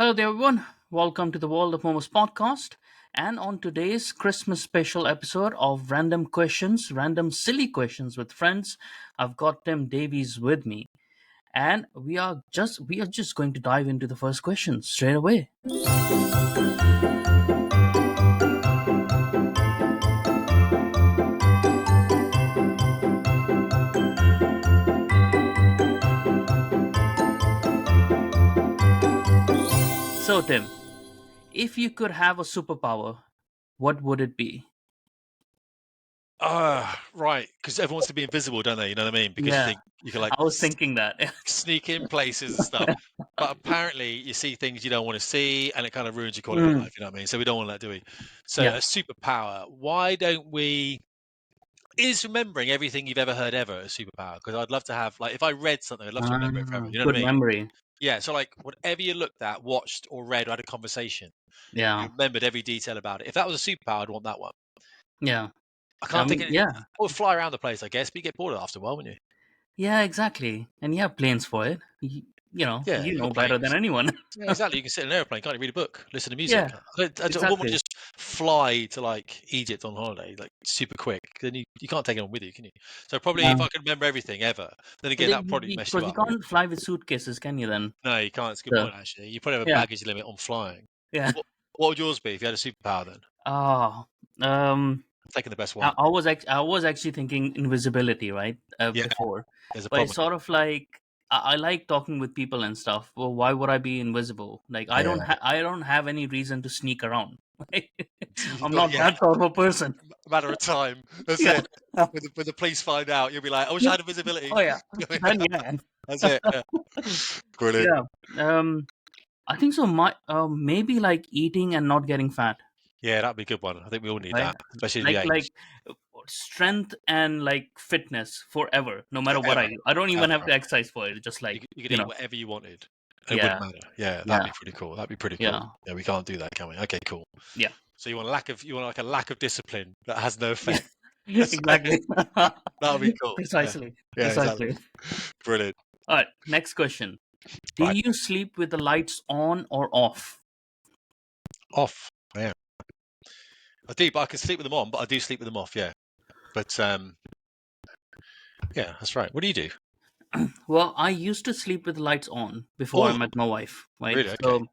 Hello there, everyone. Welcome to the World of Momos podcast. And on today's Christmas special episode of Random Questions, Random Silly Questions with Friends, I've got Tim Davies with me. And we are just going to dive into the first question straight away. So, Tim, if you could have a superpower, what would it be? Right. Because everyone wants to be invisible, don't they? You know what I mean? Because you Yeah, think you can like I was thinking that. sneak in places and stuff. But apparently, you see things you don't want to see, and it kind of ruins your quality of Mm, life. You know what I mean? So we don't want that, do we? So yeah. a superpower. Why don't we? Is remembering everything you've ever heard ever a superpower? Because I'd love to have like if I read something, I'd love to remember it forever. You know what Good I mean? memory. Yeah. So like whatever you looked at, watched, or read, or had a conversation, you Yeah, remembered every detail about it. If that was a superpower, I'd want that one. yeah. I I can't think mean, of it. yeah. I would fly around the place, I guess, but you get bored after a while, wouldn't you? Yeah, exactly. And you have planes for it. Yeah, You you know got better than planes. anyone. Yeah, exactly. You can sit in an airplane, can't you? Read a book, listen to music. Yeah, I wouldn't want to exactly. just fly to like Egypt on holiday, like super quick. Then you can't take it on with you, can you? So probably if Yeah. I could remember everything ever, then But again that would probably mess you because you up. can't fly with suitcases, can you then? No, you can't. It's a good So, point actually. You probably have a yeah, baggage limit on flying. yeah. What would yours be if you had a superpower then? Oh, um, Taking the best I, one. I was I was actually thinking invisibility, right? Yeah, Before, there's a but it's problem sort of like I like talking with people and stuff. Well, why would I be invisible? Like here. I don't have any reason to sneak around. Yeah, I'm not not yet. that sort of a person. Matter of time. That's Yeah. it. When the police find out, you'll be like, "I wish I had invisibility." Oh yeah. Then yeah. That's it. Yeah. Brilliant. Yeah. I think so. Maybe like eating and not getting fat, Yeah, that'd be a good one. I think we all need right? that, especially as we Like age. uh, strength and like fitness forever, no matter what I Forever. do. I don't even That's have to right. exercise for it. Just like You could eat whatever you wanted. It wouldn't yeah, matter. Yeah, that'd yeah, be pretty cool. That'd be pretty cool. yeah, Yeah, we can't do that, can we? Okay, cool. yeah, So you want like a lack of discipline that has no yeah. effect. That's right. Exactly. That'll be cool. Yeah. Precisely. Yeah, exactly. Precisely. Brilliant. All right. Next question. Do Right. you sleep with the lights on or off? Off. Yeah. I do, but I can sleep with them on, but I do sleep with them off, yeah. But yeah, that's right. What do you do? Well, I used to sleep with the lights on before I Oh, met my wife, right? really? Okay. So,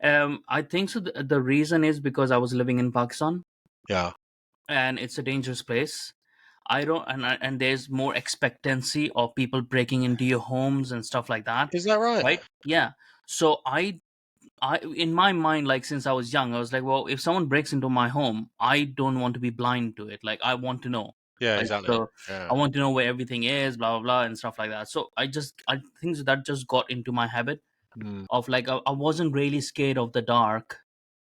I think so. The reason is because I was living in Pakistan, Yeah. and it's a dangerous place. I don't, and there's more expectancy of people breaking into your homes and stuff like that, Is that right? right? Yeah. So in my mind, like since I was young, I was like, well, if someone breaks into my home, I don't want to be blind to it. Like I want to know, Yeah, right? exactly. So Yeah. I want to know where everything is, blah blah blah, and stuff like that. So I think that just got into my habit Mm. of like I wasn't really scared of the dark.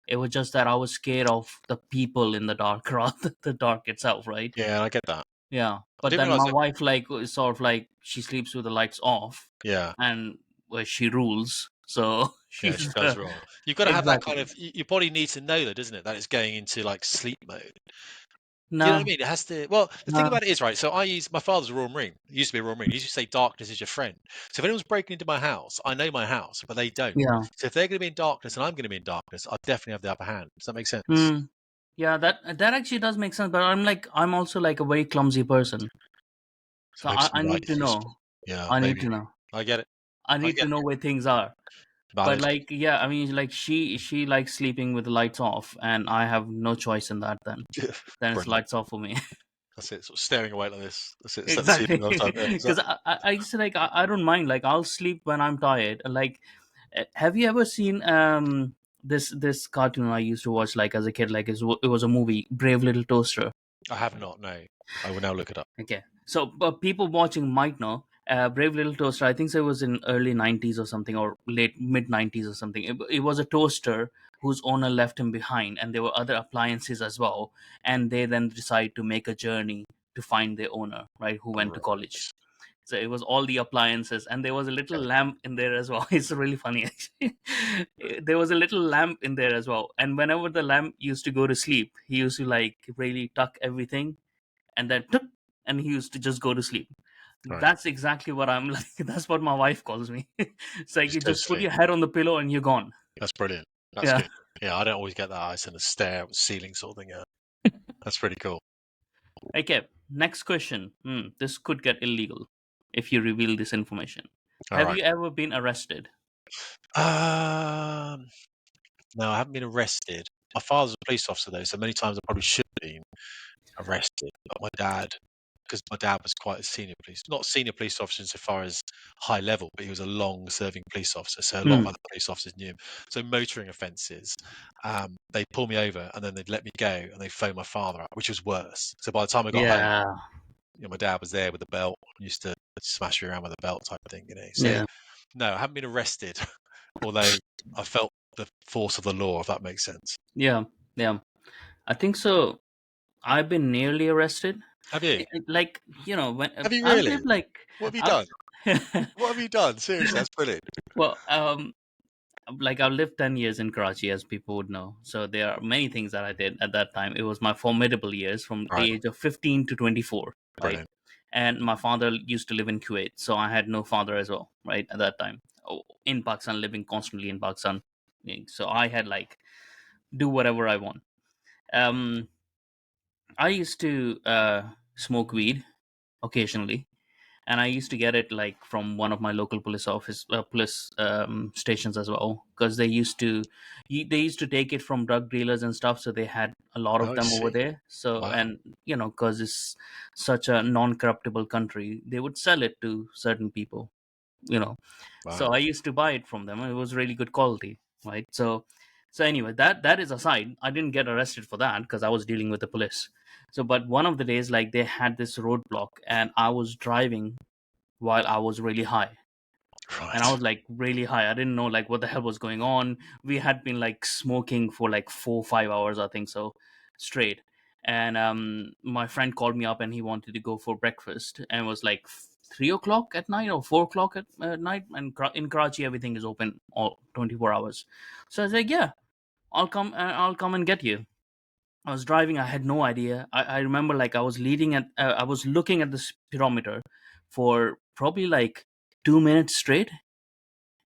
It was just that I was scared of the people in the dark rather than the dark itself, right? Yeah, I get that. Yeah. I But didn't then realize my that. wife like is sort of like she sleeps with the lights off Yeah. and well, she rules. So Yeah, she she's does roll. You've got to have that kind exactly. of. Your body needs to know that, doesn't it? That it's going into like sleep mode. Do you know what I No, mean? It has to. Well, the thing no, about it is, right? So I use my father's a Royal Marine. He used to be a Royal Marine. He used to say darkness is your friend. So if anyone's breaking into my house, I know my house, but they don't. yeah. So if they're going to be in darkness and I'm going to be in darkness, I definitely have the upper hand. Does that make sense? Hmm. Yeah, that actually does make sense, but I'm also like a very clumsy person. So So maybe I some light need to issues. know. Yeah, I need maybe. to know. I get it. I I need get to know where things are. it. But Valid. like yeah, I mean like she likes sleeping with the lights off and I have no choice in that then. Then it's Brilliant. lights off for me. That's it. Sort of staring away like this. That's it. It's like the Exactly. sleeping all the time. Yeah, Because exactly. I used to like I don't mind like I'll sleep when I'm tired. Like have you ever seen this cartoon I used to watch like as a kid, like it was a movie, Brave Little Toaster. I have not. No. I will now look it up. Okay, so but people watching might know. Brave Little Toaster. I think so it was in early '90s or something, or late mid '90s or something. It was a toaster whose owner left him behind, and there were other appliances as well. And they then decide to make a journey to find their owner, right? Who went to Right. college. So it was all the appliances, and there was a little Okay. lamp in there as well. It's really funny, actually. There was a little lamp in there as well, and whenever the lamp used to go to sleep, he used to like really tuck everything, and then tuck, and he used to just go to sleep. Right. That's exactly what I'm like. That's what my wife calls me. It's like you Just go to just put sleep. your head on the pillow and you're gone. That's brilliant. That's Yeah. good. Yeah, I don't always get that. I sort of stare at the ceiling sort of thing. Yeah, that's pretty cool. Okay. Next question. This could get illegal if you reveal this information. All Have right. you ever been arrested? Um, no, I haven't been arrested. My father's a police officer though, so many times I probably should have been arrested. But my dad, because my dad was quite a senior police, not senior police officer insofar as high level, but he was a long-serving police officer, so a lot of Hmm. other police officers knew him. So motoring offences, they'd pull me over and then they'd let me go and they'd phone my father up, which was worse. So by the time I got home, Yeah. my dad was there with a belt, used to smash me around with a belt type thing. So Yeah. no, I haven't been arrested, although I felt the force of the law, if that makes sense. Yeah. Yeah. I think so. I've been nearly arrested. Have you? Like, when Have you I've really? lived like, What have you I've, done? What have you done? Seriously, that's brilliant. well, like I've lived 10 years in Karachi, as people would know. So there are many things that I did at that time. It was my formidable years from Right, the age of 15 to 24, right? brilliant. And my father used to live in Kuwait. So I had no father as well, right? At that time, in Pakistan, living constantly in Pakistan. So I had like, do whatever I want. Um, I used to smoke weed occasionally, and I used to get it like from one of my local police stations as well, because they used to take it from drug dealers and stuff, so they had a lot of Oh, I them over see. there. So, Wow, and because it's such a non-corruptible country, they would sell it to certain people, you know so wow. I used to buy it from them, and it was really good quality, right? So anyway, that is aside. I didn't get arrested for that because I was dealing with the police. So but one of the days, like, they had this roadblock and I was driving while I was really high. And I Right. was like really high. I didn't know like what the hell was going on. We had been like smoking for like 4 5 hours, I think so, straight. And my friend called me up and he wanted to go for breakfast, and it was like 3 o'clock at night or 4 o'clock at night. And in Karachi, everything is open all 24 hours. So I was like, yeah, I'll come and get you. I was driving. I had no idea. I remember like I was looking at the speedometer for probably like 2 minutes straight,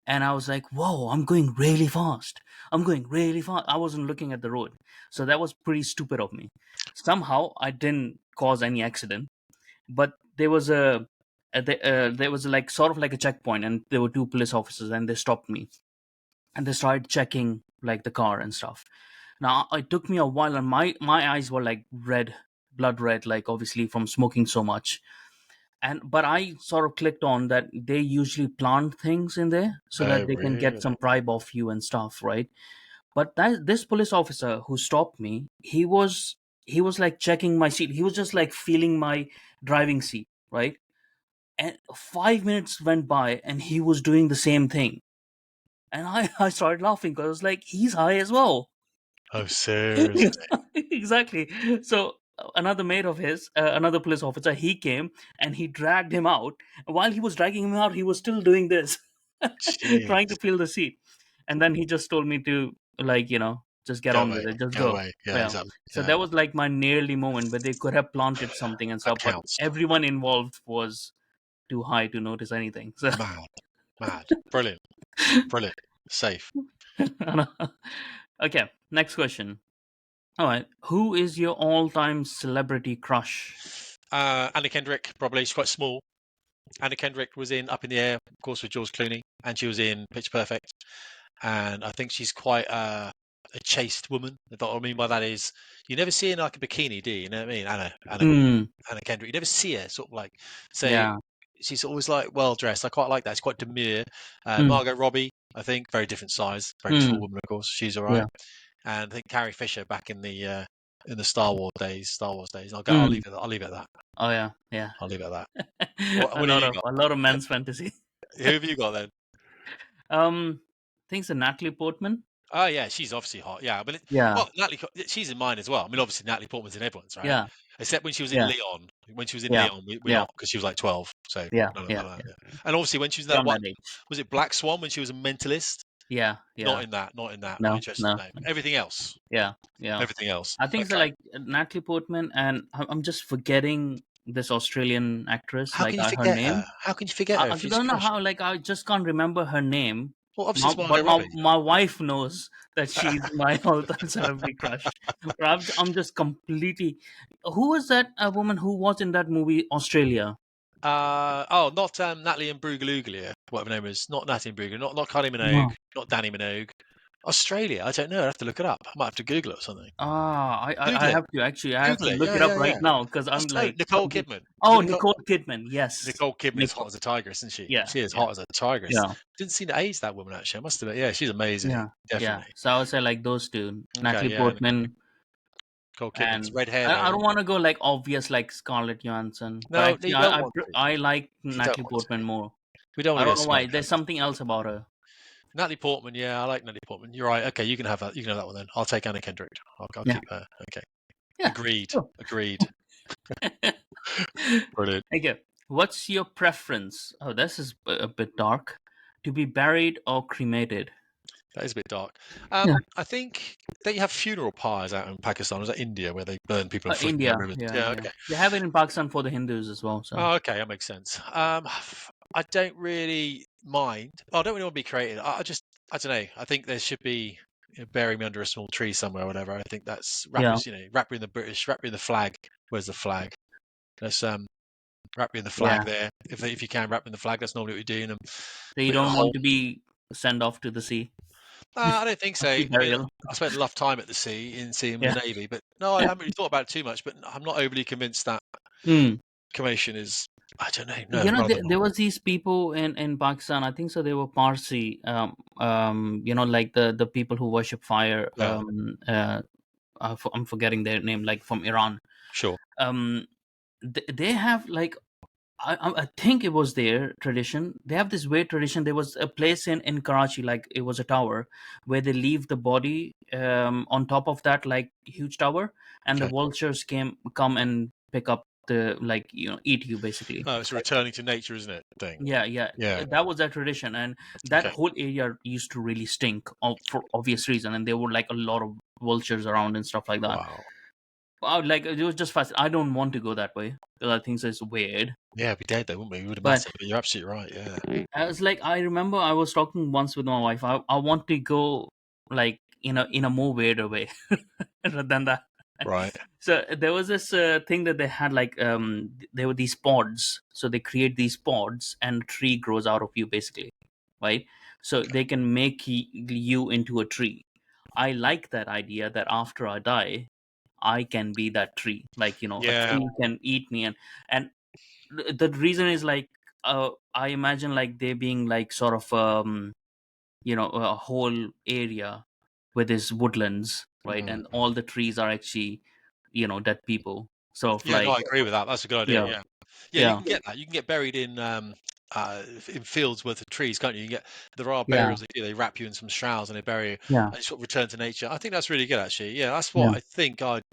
and I was like, "Whoa, I'm going really fast. I'm going really fast." I wasn't looking at the road, so that was pretty stupid of me. Somehow, I didn't cause any accident, but there was like sort of like a checkpoint, and there were two police officers, and they stopped me, and they started checking like the car and stuff. Now, it took me a while, and my eyes were like red, blood red, like obviously from smoking so much. And but I sort of clicked on that they usually plant things in there so Oh, that they can get really? some bribe off you and stuff, right? But this police officer who stopped me, he was like checking my seat. He was just like feeling my driving seat, right? And 5 minutes went by and he was doing the same thing. And I started laughing because I was like, he's high as well. Oh, seriously? Exactly. So another mate of his, another police officer, he came and he dragged him out. While he was dragging him out, he was still doing this, trying to Jeez. feel the seat. And then he just told me to, like, just get Go on away. with it, just Go go. away. Yeah, Yeah. exactly. So Yeah, that was like my nearly moment, but they could have planted something and that stuff, but counts. everyone involved was too high to notice anything. So Mad. Mad. Brilliant. Brilliant. Safe. okay, next question. All right, who is your all-time celebrity crush? Anna Kendrick, probably. She's quite small. Anna Kendrick was in Up in the Air, of course, with George Clooney, and she was in Pitch Perfect. And I think she's quite a chaste woman. What I mean by that is you never see her in like a bikini, do you? You know what I mean? Mm, Anna Kendrick. You never see her sort of like so. yeah. She's always like well dressed. I quite like that. It's quite demure. Mm, Margot Robbie, I think, very different size, very tall mm, woman, of course. She's all right. yeah. And I think Carrie Fisher back in the Star Wars days. Star Wars days. I'll Mm. leave it. I'll leave it at that. Oh yeah, yeah. I'll leave it at that. What have you got? A lot of men's fantasy. Who have you got then? I think it's a Natalie Portman. Oh yeah, she's obviously hot. Yeah, but Yeah, well, she's in mine as well. I mean, obviously Natalie Portman's in everyone's, right? yeah, Except when she was in yeah, Leon. When she was in yeah, Leon, we're yeah, not because she was like 12. So yeah, no, no, no, yeah, no, yeah. yeah. And obviously when she was in that, Around what that age. was it, Black Swan, when she was a mentalist? Yeah, Not yeah. in that. Not in that. Not No, interested. no. No. Everything else. Yeah, yeah. Everything else. I think it's Okay. like Natalie Portman, and I'm just forgetting this Australian actress. How Like can you her forget name. her? How can you forget her I if she's a don't know crush? how. Like I just can't remember her name. Well, obviously it's But Margot Robbie. my wife knows that she's my all-time celebrity crush. But I'm just completely. Who was that woman who was in that movie Australia? Not Natalie and Brugaluglia, whatever her name is. Not Natalie and Brugler, not Kylie Minogue, No. not Danny Minogue. Australia, I don't know. I have to look it up. I might have to Google it or something. I Google it. have to actually. I have Google to it. look Yeah, it up yeah, right yeah. now because I'm No, like. Nicole Kidman. Is it Oh, Nicole? Nicole Kidman. Yes. Nicole Kidman is hot Nicole. as a tigress, isn't she? Yeah. She is Yeah. hot as a tigress. Yeah. Didn't seem to age that woman actually. I must admit, yeah, she's amazing. Yeah. Yeah. Definitely. So I would say like those two, Okay, Natalie yeah, Portman, Nicole Kidman. It's and red hair though. I don't want to go like obvious like Scarlett Johansson, but No, actually you don't want to. I like You don't Natalie want to. Portman more. We don't want I to go don't know why. smart There's candles. something else about her. Natalie Portman, yeah, I like Natalie Portman. You're right. Okay, you can have that. You can have that one then. I'll take Anna Kendrick. I'll Yeah. keep her. Okay. Yeah. Agreed. Sure. Agreed. Brilliant. Okay. What's your preference? Oh, this is a bit dark. To be buried or cremated? That is a bit dark. Yeah. I think they have funeral pyres out in Pakistan. Is that India where they burn people and fling them down India. rivers? Yeah. Yeah. Yeah. Okay. They have it in Pakistan for the Hindus as well. So Oh, okay. That makes sense. I don't really mind. Well, I don't really want to be created. I don't know. I think there should be bury me under a small tree somewhere or whatever. I think that's yeah. wrap me in the British, wrap me in the flag. Where's the flag? Let's wrap me in the flag Yeah. there. If you can wrap me in the flag, that's normally what we do. And So you put it in a don't hole. want to be sent off to the sea. I don't think so. Sea I mean, burial. I spent a lot of time at the sea in the Yeah. Navy, but no, I haven't really thought about it too much. But I'm not overly convinced that Hmm. cremation is. I don't know. No, You know, rather not. there was these people in Pakistan. I think so. They were Parsi. You know, like the people who worship fire. Yeah, I'm forgetting their name. Like from Iran. sure. Um, they have like I think it was their tradition. They have this weird tradition. There was a place in Karachi, like it was a tower, where they leave the body on top of that like huge tower, and the Okay. vultures come and pick up the like eat you basically. Oh, it's a returning to nature, isn't it? Thing. Yeah, yeah, Yeah. that was their tradition, and that Okay. whole area used to really stink for obvious reason, and there were like a lot of vultures around and stuff like that. Wow. Like it was just fast. I don't want to go that way because I think so it's weird. Yeah, we did though, wouldn't we? We would have But mattered. But you're absolutely right. Yeah. I was like, I remember I was talking once with my wife. I want to go like in a more weirder way rather than that. Right. So there was this thing that they had like there were these pods. So they create these pods and a tree grows out of you basically, right? So they can make you into a tree. I like that idea that after I die, I can be that tree. Like a Yeah. tree can eat me, and the reason is like I imagine like they being like sort of a whole area with these woodlands, right, Mm. and all the trees are actually dead people, sort of Yeah. No, like I agree with that. That's a good idea. yeah, Yeah. Yeah, you yeah, can get that. You can get buried in fields worth of trees, can't you? There are yeah, burials that do. They wrap you in some shrouds and they bury you, yeah, and you sort of return to nature. I think that's really good, actually. Yeah, that's yeah. what I think I'd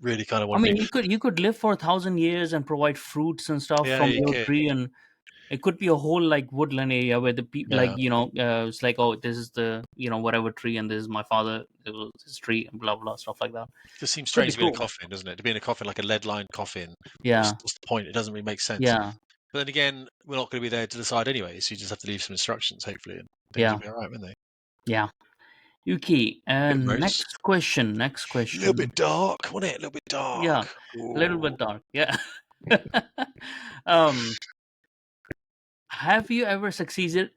really kind of I want to do. mean, you could live for 1,000 years and provide fruits and stuff Yeah, from you your could. tree, and it could be a whole like woodland area where the people like Yeah, it's like, oh, this is the whatever tree, and this is my father, it was his tree, and blah blah stuff like that. it just seems Could strange be to be in a cool. coffin, doesn't it? To be in a coffin like a lead-lined coffin. What's, Yeah, what's the point? It doesn't really make sense. yeah, But then again, we're not going to be there to decide anyway, so you just have to leave some instructions, hopefully, and things will yeah, be all right, won't they? yeah. Yuki, Bit next roast. question. Next A little question. bit dark, wasn't it? A little bit Yeah, dark. a little Ooh. bit dark. Yeah. um, have you ever succeeded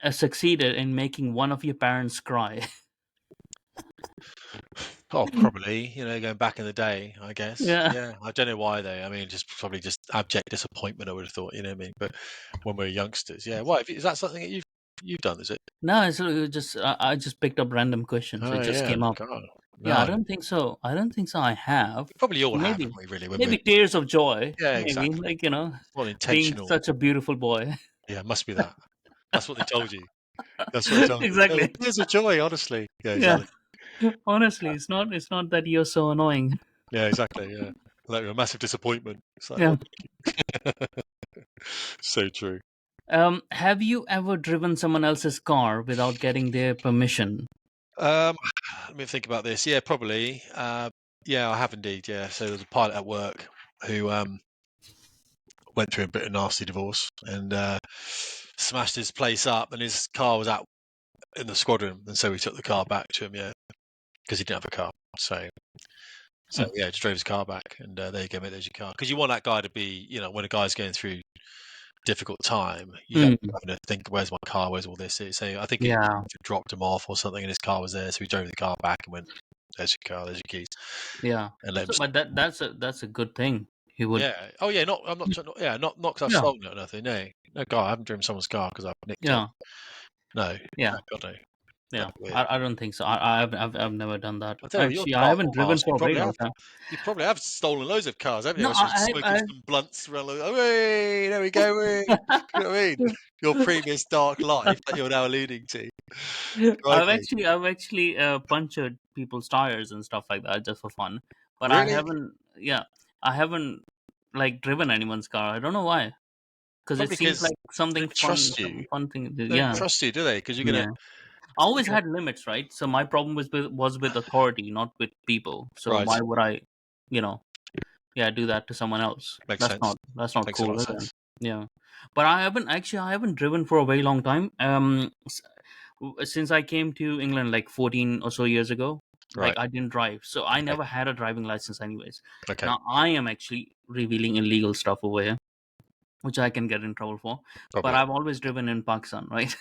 in making one of your parents cry? Oh, probably, going back in the day, I guess. Yeah. Yeah, I don't know why though. I mean, probably just abject disappointment, I would have thought, what I mean? But when we're youngsters, yeah. Why? Is that something that you've done, is it? No, it just I just picked up random questions. It Oh just yeah, came up. God. Yeah, I No, don't think so. I don't think so. I have. we probably all have, Maybe, haven't we, really, when we're maybe tears of joy. yeah, Maybe exactly. like It's not being intentional. such a beautiful boy. Yeah, it must be that. That's what they told you. That's what they told you. Oh, Exactly. tears of joy, honestly. Yeah, Yeah. exactly. Honestly, it's not that you're so annoying. Yeah, exactly. Yeah. Like a massive disappointment. It's like, Yeah. oh, so true. Have you ever driven someone else's car without getting their permission? Um, Let me think about this. Yeah, probably. Yeah, I have indeed. Yeah. So there was a pilot at work who went through a bit of nasty divorce and smashed his place up, and his car was out in the squadron, and so we took the car back to him, yeah, because he didn't have a car. So Hmm. yeah, just drove his car back, and there you go, mate. There's your car. Because you want that guy to be, when a guy's going through difficult time, you don't Hmm. having to think, "Where's my car? Where's all this?" So I think he Yeah, dropped him off or something, and his car was there, so we drove the car back and went, "There's your car. There's your keys," yeah. and let him. So, but that's a good thing. He would. Yeah. Oh yeah. Not. I'm not. Yeah. Not because I've Yeah, stolen it or nothing. No. No. God, I haven't driven someone's car because I've nicked it. yeah, No. yeah, No. God no. yeah. That'd be weird. I don't think so. I've never done that. I tell you, your Actually, I dark haven't driven past. for a very long time. You probably have stolen loads of cars, haven't you? No, I was smoking I some blunts around. Like, oh, hey, there we go. Hey. You know what I mean? Your previous dark life that you're now alluding to. Crikey. I've actually punctured people's tires and stuff like that just for fun. But I Really? haven't. Yeah, I haven't like driven anyone's car. I don't know why. Because it Probably seems because like they something don't fun, trust you. some fun thing. They don't Yeah, trust you, do they? Because yeah. I you're always gonna. had limits, right? So my problem was with authority, not with people. So Right. why would I, you know, do that to someone else? Makes That's sense. not Makes a lot cool, of is it? sense. Yeah. But I haven't driven for a very long time. Since I came to England like 14 or so years ago, like Right. I didn't drive, so I Okay. never had a driving license, anyways. Okay. Now I am actually revealing illegal stuff over here, which I can get in trouble for. But Probably. I've always driven in Pakistan, right?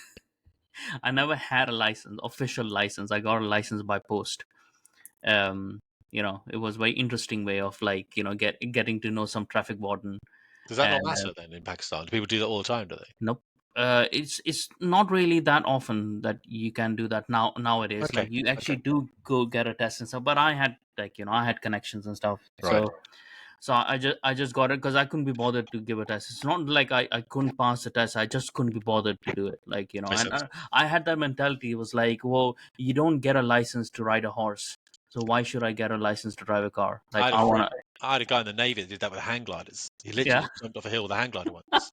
I never had a license, official license. I got a license by post. Um, it was very interesting way of like getting to know some traffic warden. Does that not And matter then in Pakistan? Do people do that all the time? Do they? nope. It's not really that often that you can do that nowadays. Okay. Like you Okay. actually do go get a test and stuff. But I had I had connections and stuff. Right. So I just got it because I couldn't be bothered to give a test. It's not like I couldn't pass the test. I just couldn't be bothered to do it. Makes And sense. I had that mentality. It was like, well, you don't get a license to ride a horse, so why should I get a license to drive a car? I Like had a I friend. wanna, I had a guy in the navy that did that with hang gliders. He literally yeah. just jumped off a hill with a hang glider once,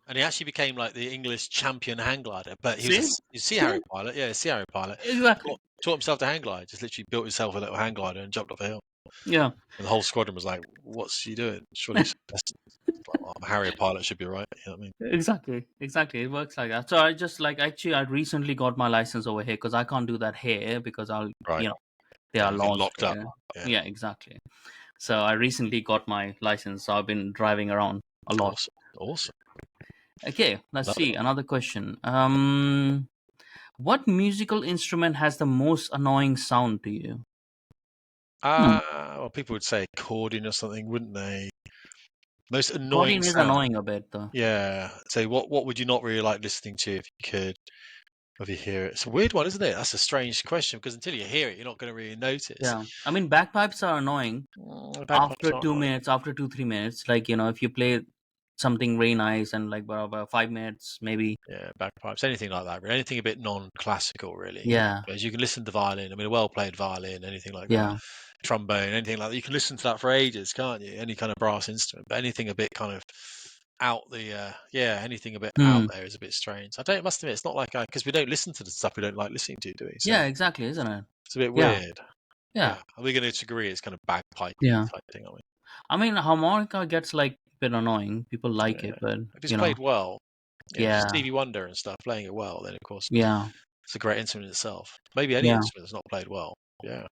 and he actually became like the English champion hang glider. But he was See, a Sea see, Harrier pilot. Yeah, a Sea Harrier pilot. exactly. Taught himself to hang glide. Just literally built himself a little hang glider and jumped off a hill. Yeah, And the whole squadron was like, "What's he doing? Surely he's like, well, I'm a Harrier pilot. Should be all right." You know what I mean? exactly. It works like that. So I just actually I recently got my license over here because I can't do that here because Right. there Yeah, are you get laws locked up. here. Yeah. Yeah, exactly. So I recently got my license. So I've been driving around a lot. Awesome. Awesome. Okay, let's Love it. see another question. What musical instrument has the most annoying sound to you? Hmm. Well, people would say accordion or something, wouldn't they? Most annoying Accordion is sound. annoying a bit though. Yeah. So what would you not really like listening to if you could, if you hear it? It's a weird one, isn't it? That's a strange question because until you hear it, you're not going to really notice. Yeah, I mean bagpipes are annoying Bagpipes after are 2 minutes, after 2 3 minutes. If you play something very nice and like about 5 minutes maybe. Yeah, bagpipes, anything like that, really. Anything a bit non-classical, really. Yeah, Because you can listen to violin. I mean, a well-played violin, anything like that. yeah. Trombone, anything like that. You can listen to that for ages, can't you? Any kind of brass instrument, but anything a bit kind of anything a bit out Hmm. there is a bit strange. I don't. Must admit, it's not like because we don't listen to the stuff we don't like listening to, do we? So Yeah, exactly, isn't it? it's a bit Yeah, weird. yeah, Yeah. Are we going to agree it's kind of bagpipey yeah. type thing? Are we? I mean, harmonica gets like a bit annoying. People like Yeah. it, but If it's played well, if it's yeah, Stevie Wonder and stuff playing it well, then of course yeah, it's a great instrument itself. Maybe any yeah. instrument that's not played well. Yeah.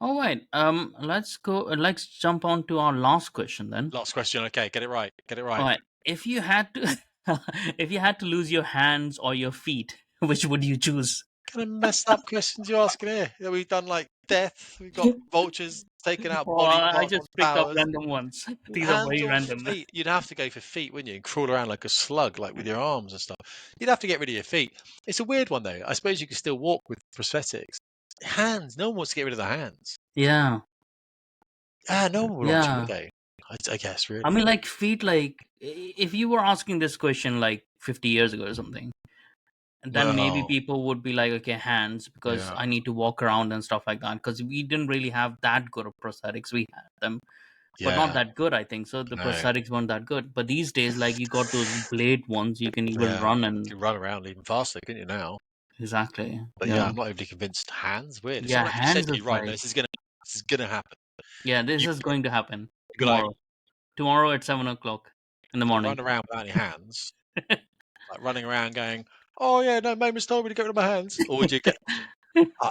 All right. Let's go. Let's jump on to our last question then. Last question. Okay, get it right. Get it All right. right. If you had to, if you had to lose your hands or your feet, which would you choose? Kind of messed up questions you're asking here. Yeah, we've done like death. We've got vultures taking out Oh, body I parts on just picked up towers. random ones. These are Hands very or random. feet? You'd have to go for feet, wouldn't you? And crawl around like a slug, like with your arms and stuff. You'd have to get rid of your feet. It's a weird one though. I suppose you could still walk with prosthetics. Hands. No one wants to get rid of the hands. Yeah, No one would want to, would yeah. they? I guess I really. mean, like feet. If you were asking this question like 50 years ago or something, and then maybe Well, people would be like, okay, hands, because yeah, I need to walk around and stuff like that. Because we didn't really have that good of prosthetics. We had them, but not yeah, that good, I think. So the no, prosthetics weren't that good. But these days, like you got those blade ones, you can even yeah. run You and run around even faster, couldn't you now? exactly. But yeah, Yeah, I'm not overly convinced. Hands, weird. If yeah. someone actually said Hands to is you, right, no, like, this is gonna happen. yeah, this You is going to happen go like tomorrow. Tomorrow at 7 o'clock in the to morning. run around without any hands, like running around going, "Oh yeah, no, Mamon's told me to get rid of my hands." Or would you get? Uh,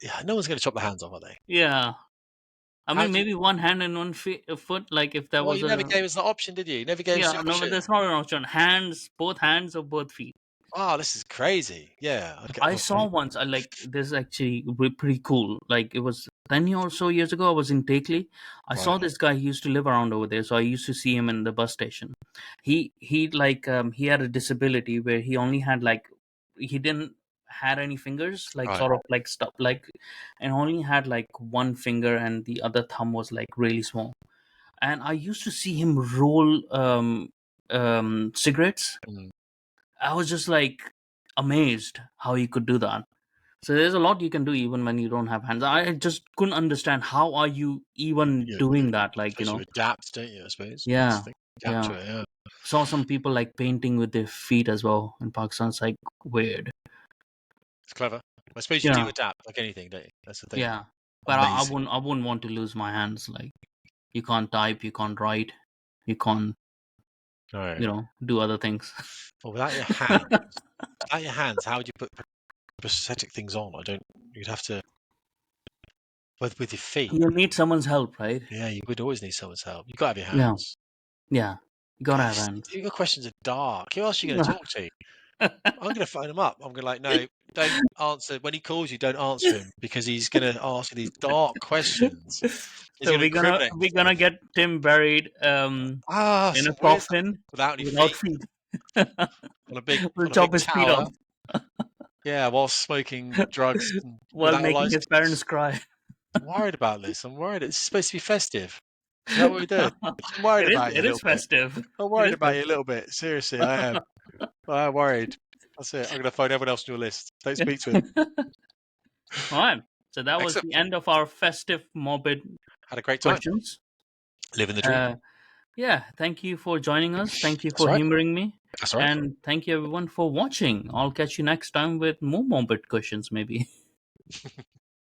yeah, no one's going to chop the hands off, are they? Yeah. I How mean, do you? maybe one hand and one foot. Like if there Well, was you never a gave us the option, did you? You never gave us yeah, the no, but option. that's not an option. Both hands or both feet. Oh, this is crazy. Yeah, I'd get I the saw once. I like this is actually pretty cool. Like it was 10 or so years ago. I was in Takeley. I right. saw this guy. He used to live around over there, so I used to see him in the bus station. He had a disability where he only had like he didn't had any fingers, like Right. sort of like stuff like, and only had like one finger, and the other thumb was like really small. And I used to see him roll cigarettes. Mm, I was just like amazed how he could do that. So there's a lot you can do even when you don't have hands. I just couldn't understand how are you even you doing that. Like suppose you adapt, don't you? I suppose that's yeah, the thing. Adapt yeah. to it. Yeah, Saw some people like painting with their feet as well in Pakistan. It's like weird. it's clever. I suppose you do Yeah, adapt like anything, don't you? That's the thing. yeah. But Amazing. I wouldn't want to lose my hands. Like you can't type, you can't write, you can't All right. do other things. Well, without your hands, how would you put prosthetic things on? I don't. You'd have to with your feet. You need someone's help, right? Yeah, you would always need someone's help. You've got to have your Yeah, hands. yeah. You gotta have Gosh, hands. your questions are dark. Who else are you going to talk to? I'm going to phone him up. I'm going to like, no, don't answer. When he calls you, don't answer him because he's going to ask you these dark questions. He's So going to incriminate we're gonna himself. get Tim buried Ah, in a so weird. coffin Without any without feet, feet. on We'll a big chop his feet tower. off Yeah, while smoking drugs and while without a making his license. parents cry. I'm worried about this. I'm worried. It's supposed to be festive. Is that what we did? I'm worried about you a It is little bit. festive. I'm It worried is about you a festive. little bit. Seriously, I am. I'm worried. That's it. I'm going to phone everyone else on your list. Don't speak to him. All right. So that was Excellent. the end of our festive morbid Had a great time. questions. Living the dream. Uh, yeah, thank you for joining us. Thank you That's for right. humoring me. That's right. And thank you everyone for watching. I'll catch you next time with more morbid questions maybe.